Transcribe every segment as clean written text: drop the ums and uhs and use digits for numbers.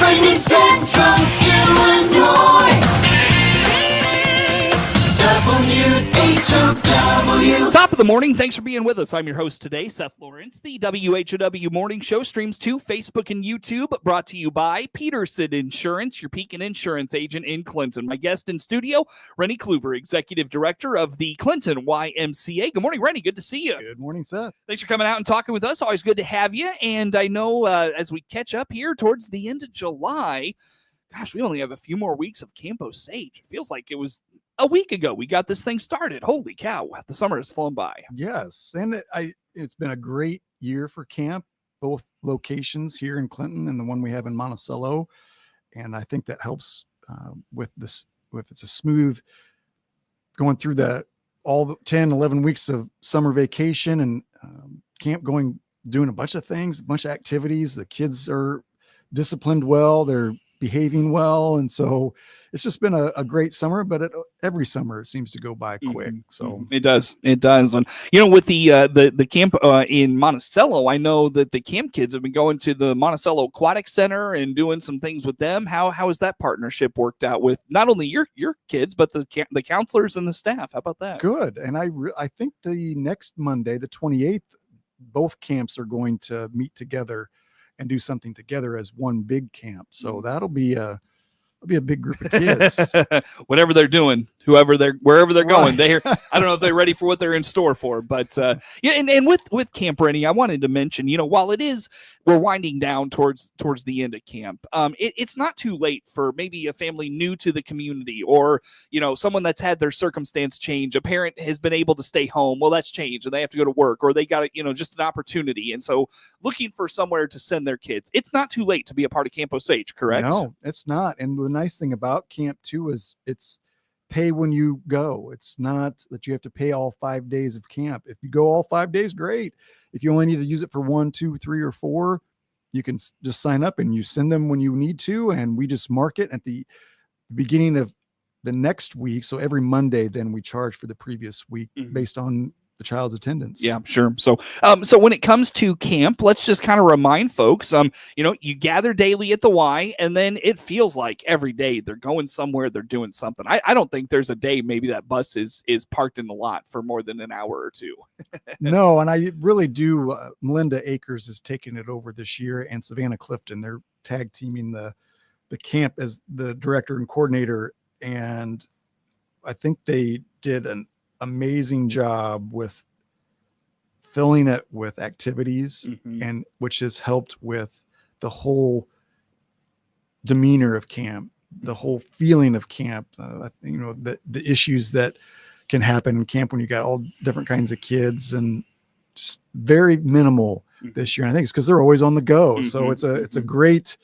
friend in Central Illinois. WHOW. Top of the morning. Thanks for being with us. I'm your host today, Seth Lawrence. The WHOW Morning Show streams to Facebook and YouTube, brought to you by Peterson Insurance, your Pekin Insurance agent in Clinton. My guest in studio, Rennie Cluver, Executive Director of the Clinton YMCA. Good morning, Rennie. Good to see you. Good morning, Seth. Thanks for coming out and talking with us. Always good to have you. And I know as we catch up here towards the end of July, gosh, we only have a few more weeks of Camp Osage. It feels like it was a week ago we got this thing started. Holy cow, the summer has flown by. Yes, and it's been a great year for camp, both locations here in Clinton and the one we have in Monticello, and I think that helps with this. If it's a smooth going through all the 10, 11 weeks of summer vacation and camp, doing a bunch of things, a bunch of activities. The kids are disciplined well, they're behaving well, and so it's just been a great summer. But every summer it seems to go by quick. So it does. And with the camp in Monticello, I know that the camp kids have been going to the Monticello Aquatic Center and doing some things with them. How has that partnership worked out with not only your kids but the counselors and the staff? How about that? Good. And I think the next Monday, the 28th, both camps are going to meet together and do something together as one big camp. So that'll be a big group of kids. Whatever they're doing, wherever they're going, I don't know if they're ready for what they're in store for, but and with Camp Rennie, I wanted to mention, while we're winding down towards the end of camp, it's not too late for maybe a family new to the community, or someone that's had their circumstance change. A parent has been able to stay home, well, that's changed and they have to go to work, or they got just an opportunity, and so looking for somewhere to send their kids. It's not too late to be a part of Camp Osage, correct? No, it's not. And the nice thing about camp too is it's pay when you go. It's not that you have to pay all 5 days of camp. If you go all 5 days, great. If you only need to use it for 1, 2, 3, or 4, you can just sign up and you send them when you need to. And we just mark it at the beginning of the next week. So every Monday, then we charge for the previous week based on the child's attendance. Yeah, sure. So when it comes to camp, let's just kind of remind folks, you gather daily at the Y, and then it feels like every day they're going somewhere, they're doing something. I don't think there's a day maybe that bus is parked in the lot for more than an hour or two. No, and I really do. Melinda Akers has taken it over this year, and Savannah Clifton, they're tag teaming the camp as the director and coordinator, and I think they did an amazing job with filling it with activities, and which has helped with the whole demeanor of camp, the whole feeling of camp, the issues that can happen in camp when you got all different kinds of kids, and just very minimal this year. And I think it's because they're always on the go. So it's a great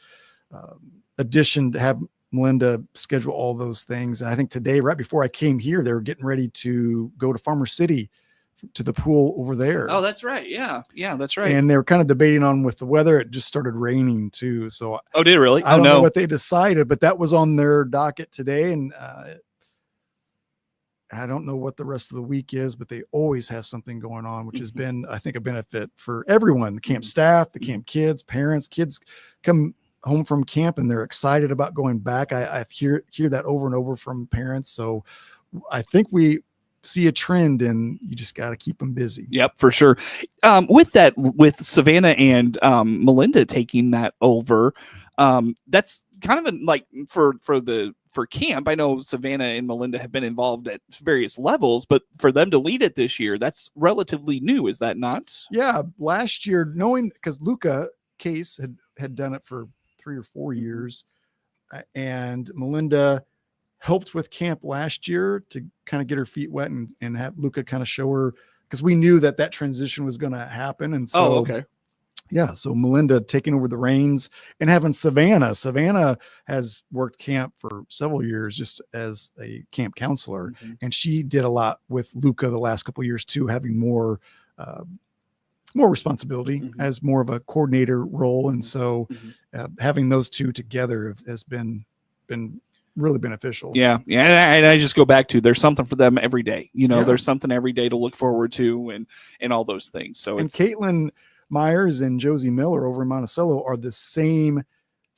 addition to have Melinda schedule all those things. And I think today, right before I came here, they were getting ready to go to Farmer City to the pool over there. Oh, that's right. Yeah, that's right. And they were kind of debating on with the weather. It just started raining too. So did it really? I don't know what they decided, but that was on their docket today. And I don't know what the rest of the week is, but they always have something going on, which has been, I think, a benefit for everyone, the camp staff, the camp kids, parents. Kids come home from camp and they're excited about going back. I hear that over and over from parents. So I think we see a trend, and you just got to keep them busy. Yep, for sure. With Savannah and Melinda taking that over, that's kind of like for camp. I know Savannah and Melinda have been involved at various levels, but for them to lead it this year, that's relatively new. Is that not? Yeah. Last year, knowing because Luca Case had done it for 3 or 4 years, and Melinda helped with camp last year to kind of get her feet wet and have Luca kind of show her, because we knew that transition was going to happen. And so, okay. Yeah. So Melinda taking over the reins and having Savannah has worked camp for several years just as a camp counselor. And she did a lot with Luca the last couple of years too, having more responsibility as more of a coordinator role. And so having those two together has been really beneficial. Yeah. And I just go back to, there's something for them every day. There's something every day to look forward to and all those things. So and Caitlin Myers and Josie Miller over in Monticello are the same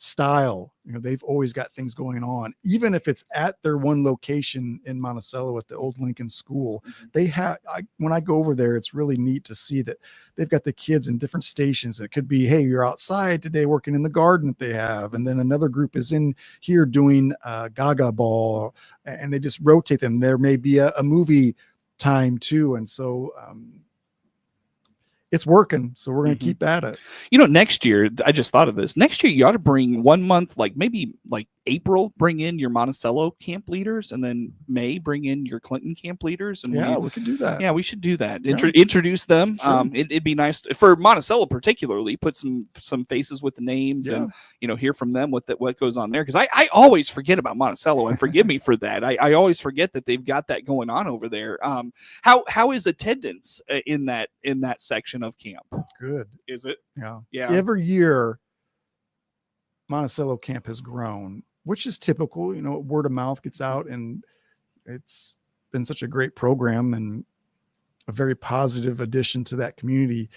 style. They've always got things going on, even if it's at their one location in Monticello at the old Lincoln School. They have, when I go over there, it's really neat to see that they've got the kids in different stations. It could be, hey, you're outside today working in the garden that they have, and then another group is in here doing gaga ball, and they just rotate them. There may be a movie time too, and so it's working. So we're going to keep at it. Next year, I just thought of this. Next year, you ought to bring 1 month, maybe April, bring in your Monticello camp leaders, and then May bring in your Clinton camp leaders. And we could do that. Yeah, we should do that. Yeah. Introduce them. Sure. It'd be nice for Monticello, particularly, put some faces with the names and hear from them what goes on there. Because I always forget about Monticello, and forgive me for that. I always forget that they've got that going on over there. How is attendance in that section of camp? Good. Is it? Yeah. Every year, Monticello camp has grown, which is typical. Word of mouth gets out, and it's been such a great program and a very positive addition to that community.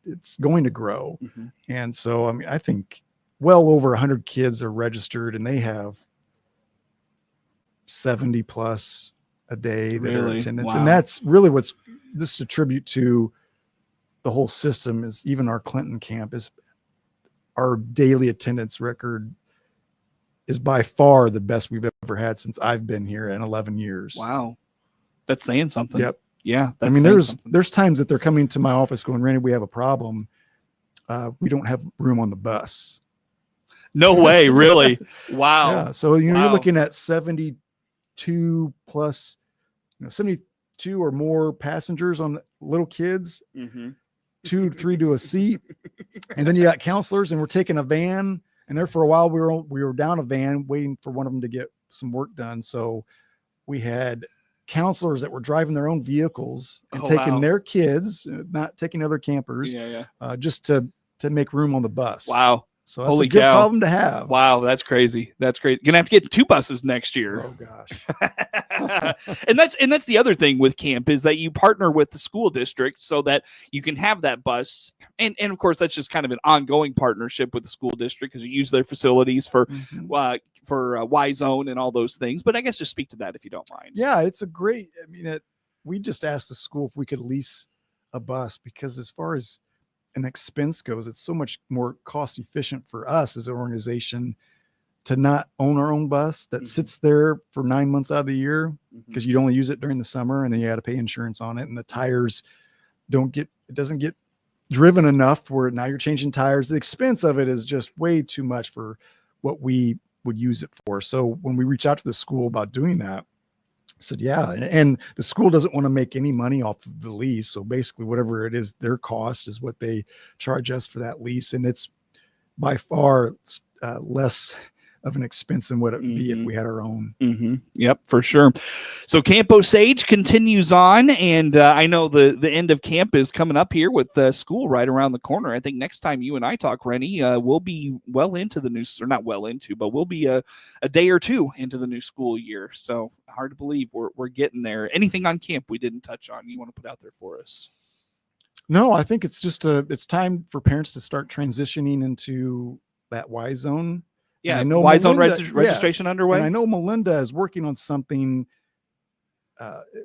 It's going to grow. And so, I think well over 100 kids are registered, and they have 70 plus a day that are attendance. Wow. And that's really what's this a tribute to the whole system. Is even our Clinton camp is our daily attendance record is by far the best we've ever had since I've been here in 11 years. Wow. That's saying something. Yep. Yeah. There's times that they're coming to my office going, Rennie, we have a problem. We don't have room on the bus. No way. Really? Wow. Yeah. So, you're looking at 72 plus, 72 or more passengers on the little kids, 2-3 to a seat. And then you got counselors, and we're taking a van, and there for a while we were down a van waiting for one of them to get some work done. So we had counselors that were driving their own vehicles and taking their kids, not taking other campers, just to make room on the bus. Wow. So that's a good problem to have. Wow, that's crazy. That's great. You're gonna have to get 2 buses next year. Oh gosh. and that's the other thing with camp, is that you partner with the school district so that you can have that bus. And of course, that's just kind of an ongoing partnership with the school district, because you use their facilities for Y Zone and all those things. But I guess just speak to that if you don't mind. Yeah, it's a great. We just asked the school if we could lease a bus, because as far as an expense goes, it's so much more cost efficient for us as an organization to not own our own bus that sits there for 9 months out of the year, because you'd only use it during the summer, and then you got to pay insurance on it, and the tires doesn't get driven enough where now you're changing tires. The expense of it is just way too much for what we would use it for. So when we reach out to the school about doing that, I said, yeah. And the school doesn't want to make any money off of the lease. So basically whatever it is, their cost is what they charge us for that lease. And it's by far less of an expense than what it would be if we had our own. Yep, for sure. So Camp Osage continues on, and I know the end of camp is coming up here with school right around the corner. I think next time you and I talk, Rennie, we'll be well into the new, or not well into, but we'll be a day or two into the new school year. So hard to believe we're getting there. Anything on camp we didn't touch on you want to put out there for us? No, I think it's just it's time for parents to start transitioning into that Y zone. Yeah, I know Y zone registration underway. And I know Melinda is working on something.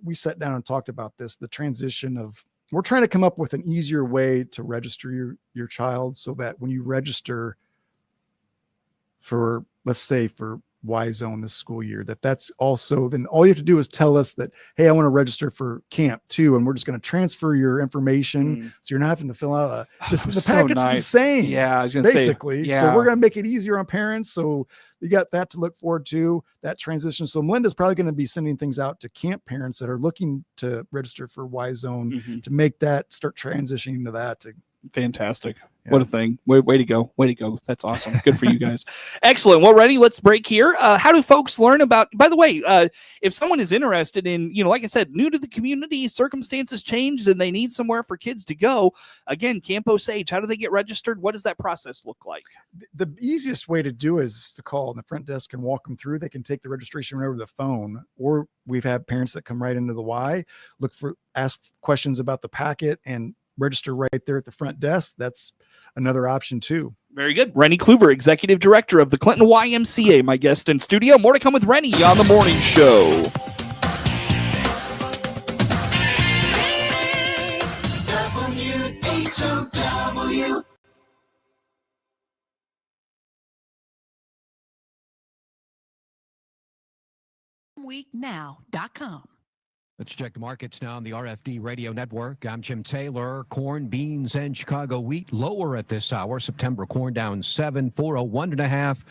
We sat down and talked about this, the transition of, we're trying to come up with an easier way to register your child, so that when you register for, let's say for Y zone this school year, that's also, then all you have to do is tell us that, hey, I want to register for camp too, and we're just going to transfer your information, so you're not having to fill out the packet's the same. Yeah, I was going to say, basically. So we're going to make it easier on parents. So you got that to look forward to, that transition. So Melinda's probably going to be sending things out to camp parents that are looking to register for Y zone to make that, start transitioning to that. Fantastic. Yeah. What a thing. Way to go. Way to go. That's awesome. Good for you guys. Excellent. Well, Rennie, let's break here. How do folks learn about, by the way, if someone is interested in, like I said, new to the community, circumstances changed, and they need somewhere for kids to go, again, Camp Osage, how do they get registered? What does that process look like? The easiest way to do it is to call the front desk and walk them through. They can take the registration right over the phone, or we've had parents that come right into the Y, ask questions about the packet, and register right there at the front desk. That's another option too. Very good. Rennie Cluver, Executive Director of the Clinton YMCA, my guest in studio. More to come with Rennie on the morning show. WHOW. weeknow.com. Let's check the markets now on the RFD Radio Network. I'm Jim Taylor. Corn, beans, and Chicago wheat lower at this hour. September corn down 7, 401 1/2.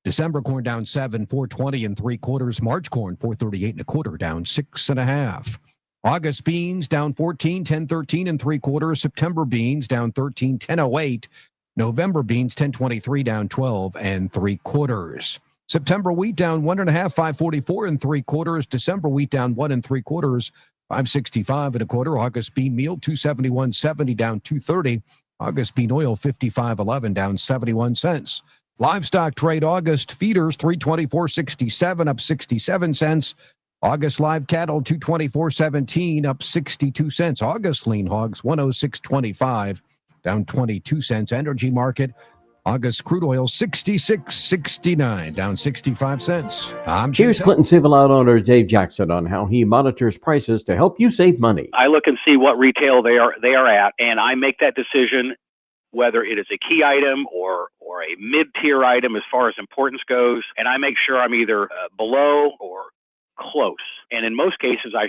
December corn down 7, 420 3/4. March corn 438 1/4, down 6 1/2. August beans down 14, 1013 3/4. September beans down 13, 1008. November beans 1023, down 12 3/4. September wheat down 1 1/2, 544 3/4. December wheat down 1 3/4, 565 1/4. August bean meal 271.70, down 230. August bean oil 55.11, down 71 cents. Livestock trade August feeders 324.67, up 67 cents. August live cattle 224.17, up 62 cents. August lean hogs 106.25, down 22 cents. Energy market August crude oil 66.69, down 65 cents. Here's Clinton Civil Out owner Dave Jackson on how he monitors prices to help you save money. I look and see what retail they are at, and I make that decision whether it is a key item or a mid-tier item as far as importance goes, and I make sure I'm either below or close. And in most cases, I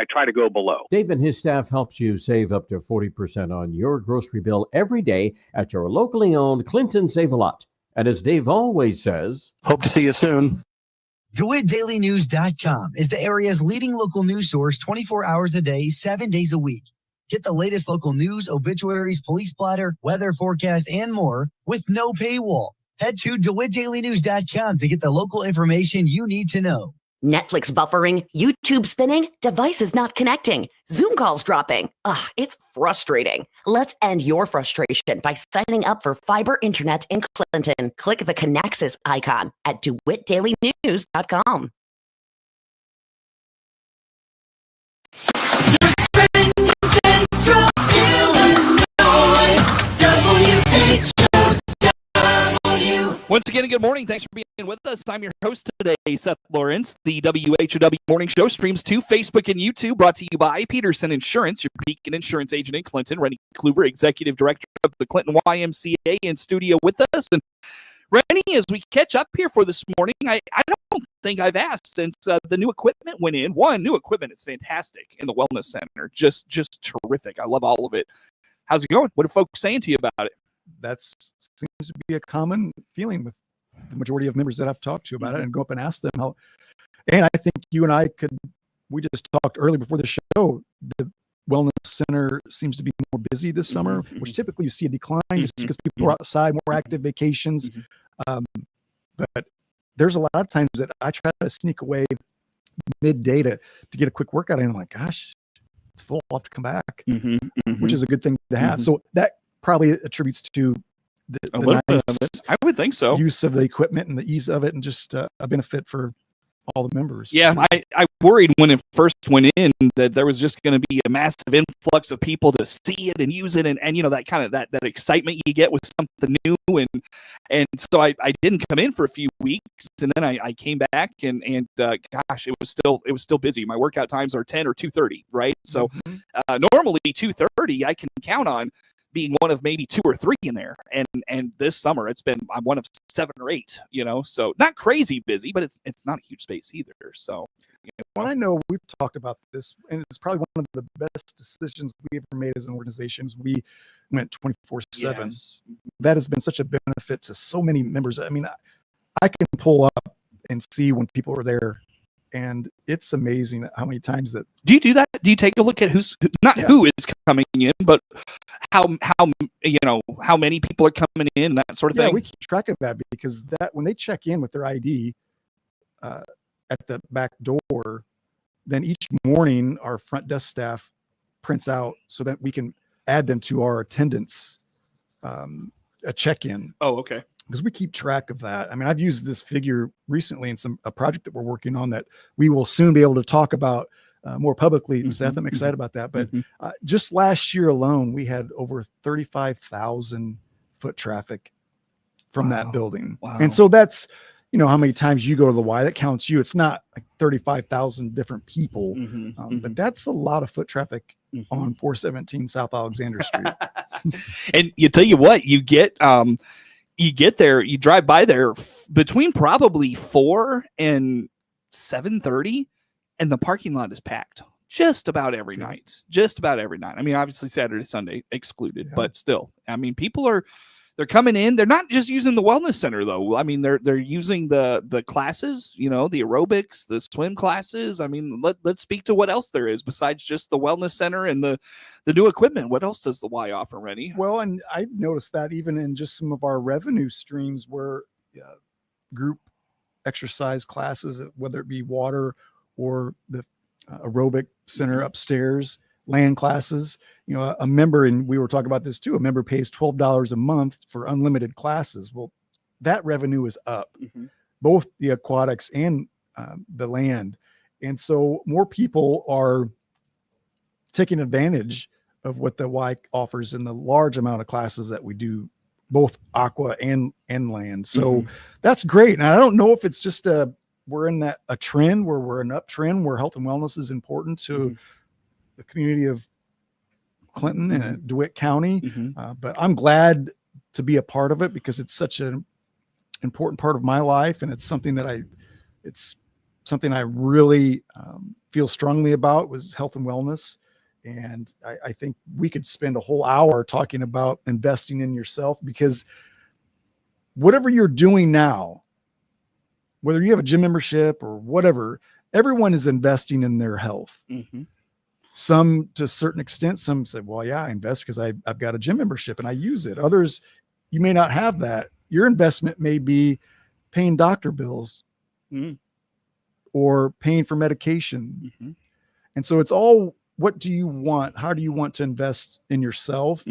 try to go below. Dave and his staff helps you save up to 40% on your grocery bill every day at your locally owned Clinton Save-A-Lot. And as Dave always says, hope to see you soon. DeWittDailyNews.com is the area's leading local news source 24 hours a day, 7 days a week. Get the latest local news, obituaries, police blotter, weather forecast, and more with no paywall. Head to DeWittDailyNews.com to get the local information you need to know. Netflix buffering, YouTube spinning, devices not connecting, Zoom calls dropping. Ugh, it's frustrating. Let's end your frustration by signing up for fiber internet in Clinton. Click the Connexus icon at DeWittDailyNews.com. Central Illinois, WHOW. Once again, good morning. Thanks for being with us. I'm your host today, Seth Lawrence. The WHOW Morning Show streams to Facebook and YouTube, brought to you by Peterson Insurance, your Pekin Insurance agent in Clinton. Rennie Cluver, Executive Director of the Clinton YMCA, in studio with us. And Rennie, as we catch up here for this morning, I don't think I've asked since the new equipment went in. One, new equipment is fantastic in the Wellness Center. Just terrific. I love all of it. How's it going? What are folks saying to you about it? That seems to be a common feeling with the majority of members that I've talked to about it, and go up and ask them how. And I think you and I we just talked earlier before the show, the Wellness Center seems to be more busy this summer, which typically you see a decline just because people are outside, more active vacations. But there's a lot of times that I try to sneak away midday to get a quick workout in. I'm like, gosh, it's full. I'll have to come back, which is a good thing to have. So that probably attributes to the nice, I would think so, use of the equipment and the ease of it, and just a benefit for all the members. Yeah, sure. I worried when it first went in that there was just going to be a massive influx of people to see it and use it, and you know, that kind of that excitement you get with something new, and so I didn't come in for a few weeks, and then I came back, and gosh, it was still busy. My workout times are 10 or 2:30, right? So normally 2:30 I can count on being one of maybe 2 or 3 in there, and this summer I'm one of 7 or 8, you know, so not crazy busy, but it's not a huge space either. So, you know. Well, I know we've talked about this, and it's probably one of the best decisions we ever made as an organization. We went 24/7. Yes. That has been such a benefit to so many members. I mean, I can pull up and see when people are there, and it's amazing how many times that. Do you do that? Do you take a look at who is coming in, but how many people are coming in, that sort of thing? We keep track of that, because that when they check in with their ID at the back door, then each morning our front desk staff prints out so that we can add them to our attendance a check-in. Oh, okay. Because we keep track of that. I mean, I've used this figure recently in a project that we're working on that we will soon be able to talk about more publicly. Seth, I'm excited about that. But just last year alone, we had over 35,000 foot traffic from Wow. that building. Wow. And so that's, how many times you go to the Y, that counts you. It's not like 35,000 different people, Mhm, but that's a lot of foot traffic mhm. on 417 South Alexander Street. And you tell you what, you get there, you drive by there between probably 4 and 7:30, and the parking lot is packed just about every night. I mean, obviously Saturday, Sunday excluded, but still, I mean, they're coming in. They're not just using the wellness center though. I mean, they're using the classes, the aerobics, the swim classes. I mean, let's speak to what else there is besides just the wellness center and the new equipment. What else does the Y offer, Rennie? Well, and I've noticed that even in just some of our revenue streams where group exercise classes, whether it be water or the aerobic center upstairs, land classes, a member, and we were talking about this too, a member pays $12 a month for unlimited classes. Well, that revenue is up, both the aquatics and the land. And so more people are taking advantage of what the Y offers in the large amount of classes that we do, both aqua and land. So that's great. And I don't know if it's just we're in a trend where we're an uptrend where health and wellness is important to the community of Clinton and DeWitt County. But I'm glad to be a part of it because it's such an important part of my life. And it's something that I really feel strongly about was health and wellness. And I think we could spend a whole hour talking about investing in yourself, because whatever you're doing now, whether you have a gym membership or whatever, everyone is investing in their health. Some to a certain extent, some say, well, yeah, I invest because I've got a gym membership and I use it. Others, you may not have that. Your investment may be paying doctor bills or paying for medication. And so it's all, what do you want? How do you want to invest in yourself?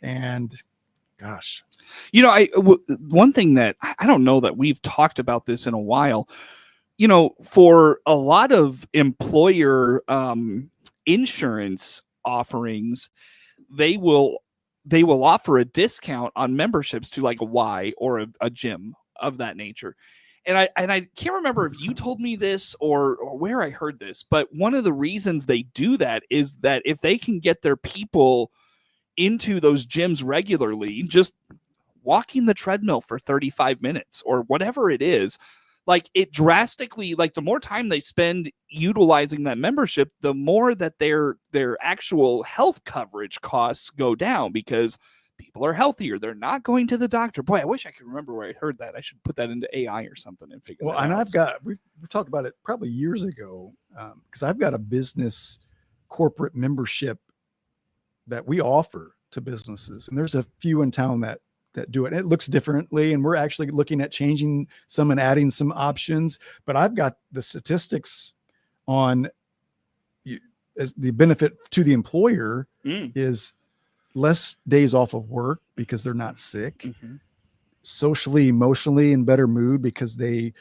And gosh, one thing that I don't know that we've talked about this in a while, for a lot of employer insurance offerings, they will offer a discount on memberships to like a Y or a gym of that nature. And I can't remember if you told me this or where I heard this, but one of the reasons they do that is that if they can get their people into those gyms regularly, just walking the treadmill for 35 minutes or whatever it is, like it drastically, like the more time they spend utilizing that membership, the more that their actual health coverage costs go down because people are healthier. They're not going to the doctor. Boy, I wish I could remember where I heard that. I should put that into AI or something and figure that out. We've talked about it probably years ago, because I've got a business corporate membership that we offer to businesses. And there's a few in town that do it. And it looks differently. And we're actually looking at changing some and adding some options. But I've got the statistics on as the benefit to the employer is less days off of work because they're not sick, socially, emotionally in better mood because they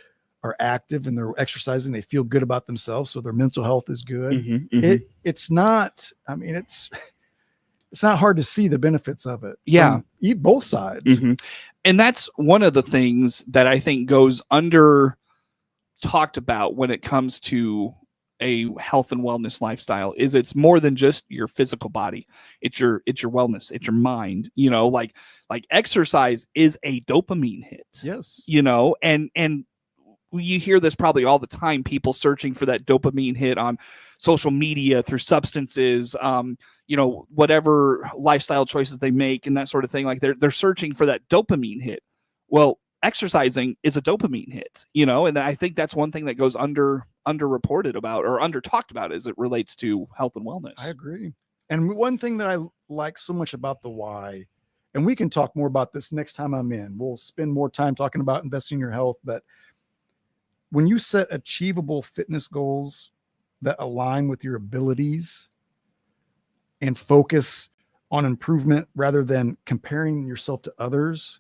are active and they're exercising. They feel good about themselves. So their mental health is good. It's not, I mean, it's not hard to see the benefits of it. Yeah. Eat both sides. And that's one of the things that I think goes under talked about when it comes to a health and wellness lifestyle is it's more than just your physical body. It's your wellness. It's your mind, like exercise is a dopamine hit. Yes. And you hear this probably all the time, people searching for that dopamine hit on social media through substances, whatever lifestyle choices they make and that sort of thing. Like they're searching for that dopamine hit. Well, exercising is a dopamine hit, and I think that's one thing that goes underreported about or under talked about as it relates to health and wellness. I agree. And one thing that I like so much about the Y, and we can talk more about this next time I'm in, we'll spend more time talking about investing in your health, but when you set achievable fitness goals that align with your abilities and focus on improvement rather than comparing yourself to others,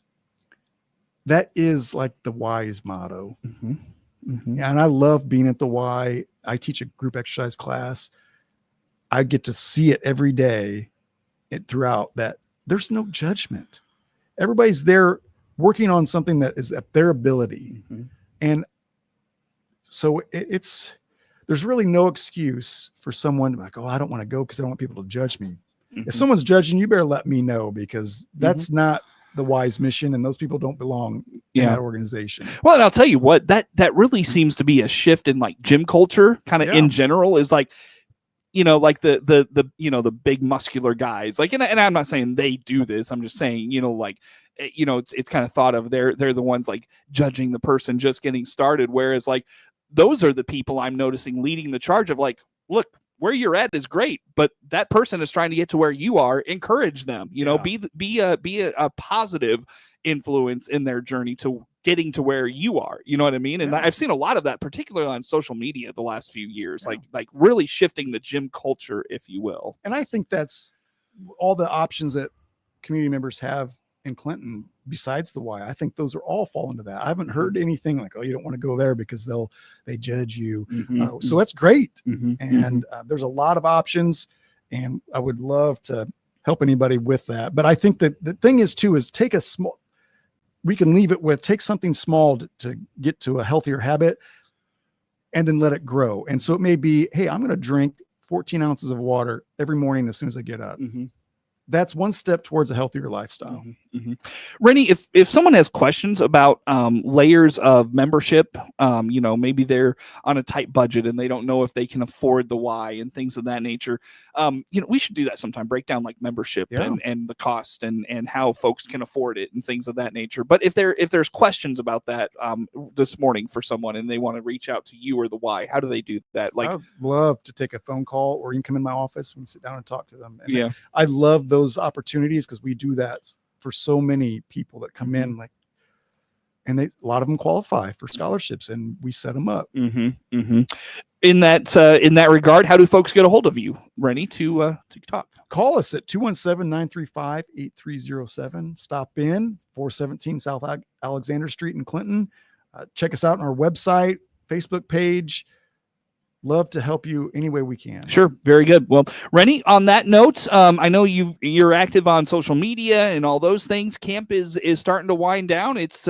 that is like the Y's motto. And I love being at the Y. I teach a group exercise class. I get to see it every day throughout that there's no judgment. Everybody's there working on something that is at their ability. And so there's really no excuse for someone like, oh, I don't want to go because I don't want people to judge me. If someone's judging, you better let me know, because that's not the WHY's mission, and those people don't belong in that organization. Well, and I'll tell you what, that really seems to be a shift in like gym culture kind of in general, is like, like the big muscular guys, like, and I'm not saying they do this. I'm just saying, it's kind of thought of, they're the ones like judging the person just getting started. Whereas like, those are the people I'm noticing leading the charge of like, look, where you're at is great, but that person is trying to get to where you are. Encourage them, be a positive influence in their journey to getting to where you are. You know what I mean? And I've seen a lot of that, particularly on social media the last few years, like really shifting the gym culture, if you will. And I think that's all the options that community members have in Clinton besides the WHY. I think those are all fall into that. I haven't heard anything like, oh, you don't want to go there because they judge you. So that's great. And there's a lot of options, and I would love to help anybody with that. But I think that the thing is too, is take something small to get to a healthier habit, and then let it grow. And so it may be, hey, I'm going to drink 14 ounces of water every morning as soon as I get up. That's one step towards a healthier lifestyle. Rennie, if someone has questions about layers of membership, maybe they're on a tight budget and they don't know if they can afford the WHY and things of that nature, we should do that sometime, break down like membership and the cost and how folks can afford it and things of that nature. But if there's questions about that this morning for someone and they want to reach out to you or the WHY, how do they do that? Like, I'd love to take a phone call, or you can come in my office and sit down and talk to them. And I love those opportunities, because we do that for so many people that come in, like, and a lot of them qualify for scholarships, and we set them up. In that regard, how do folks get a hold of you, Rennie, to talk? Call us at 217-935-8307. Stop in 417 South Alexander Street in Clinton. Check us out on our website, Facebook page. Love to help you any way we can. Sure. Very good. Well, Rennie, on that note, I know you're active on social media and all those things. Camp is starting to wind down. It's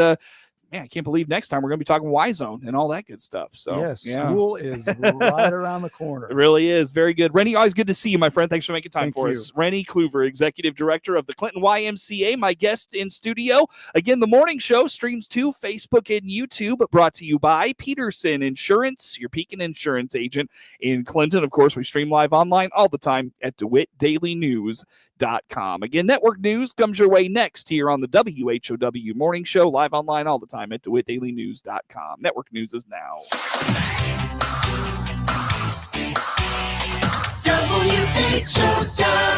I can't believe next time we're going to be talking Y Zone and all that good stuff. So school is right around the corner. It really is. Very good. Rennie, always good to see you, my friend. Thanks for making time for us. Rennie Cluver, Executive Director of the Clinton YMCA, my guest in studio. Again, the morning show streams to Facebook and YouTube, brought to you by Peterson Insurance, your Pekin Insurance agent in Clinton. Of course, we stream live online all the time at DeWittDailyNews.com. Again, network news comes your way next here on the WHOW morning show, live online all the time at DeWittDailyNews.com. Network news is now. WHOW.